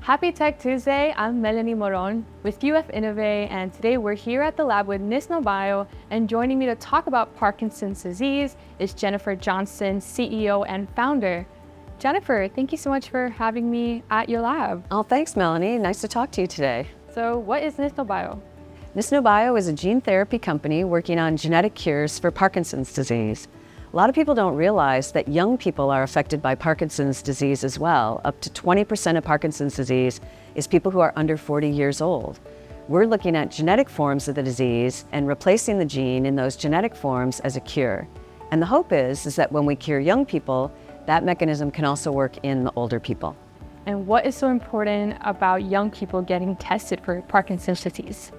Happy Tech Tuesday, I'm Melanie Moron with UF Innovate, and today we're here at the lab with NysnoBio, and joining me to talk about Parkinson's disease is Jennifer Johnson, CEO and founder. Jennifer, thank you so much for having me at your lab. Oh, thanks, Melanie. Nice to talk to you today. So what is NysnoBio? NysnoBio is a gene therapy company working on genetic cures for Parkinson's disease. A lot of people don't realize that young people are affected by Parkinson's disease as well. Up to 20% of Parkinson's disease is people who are under 40 years old. We're looking at genetic forms of the disease and replacing the gene in those genetic forms as a cure. And the hope is that when we cure young people, that mechanism can also work in the older people. And what is so important about young people getting tested for Parkinson's disease?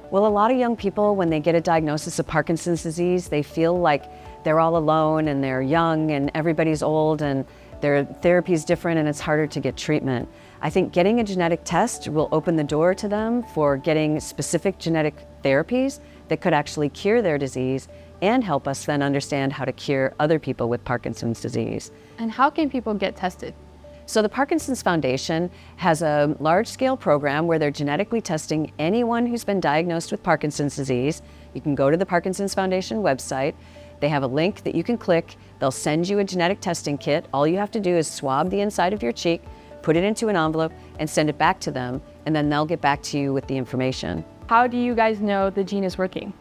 Well, a lot of young people, when they get a diagnosis of Parkinson's disease, they feel like they're all alone and they're young and everybody's old and their therapy is different and it's harder to get treatment. I think getting a genetic test will open the door to them for getting specific genetic therapies that could actually cure their disease and help us then understand how to cure other people with Parkinson's disease. And how can people get tested? So the Parkinson's Foundation has a large-scale program where they're genetically testing anyone who's been diagnosed with Parkinson's disease. You can go to the Parkinson's Foundation website. They have a link that you can click. They'll send you a genetic testing kit. All you have to do is swab the inside of your cheek, put it into an envelope, and send it back to them, and then they'll get back to you with the information. How do you guys know the gene is working?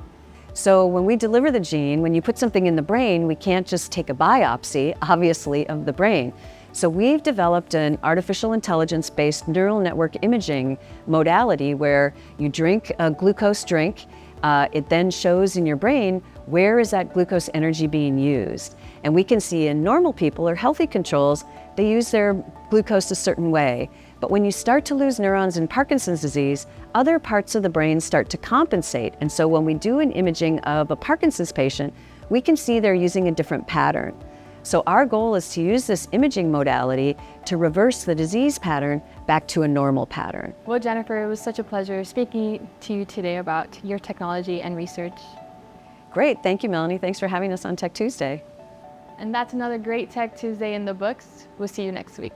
So when we deliver the gene, when you put something in the brain, we can't just take a biopsy, obviously, of the brain. So we've developed an artificial intelligence-based neural network imaging modality where you drink a glucose drink. It then shows in your brain where is that glucose energy being used. And we can see in normal people or healthy controls, they use their glucose a certain way. But when you start to lose neurons in Parkinson's disease, other parts of the brain start to compensate. And so when we do an imaging of a Parkinson's patient, we can see they're using a different pattern. So our goal is to use this imaging modality to reverse the disease pattern back to a normal pattern. Well, Jennifer, it was such a pleasure speaking to you today about your technology and research. Great, thank you, Melanie. Thanks for having us on Tech Tuesday. And that's another great Tech Tuesday in the books. We'll see you next week.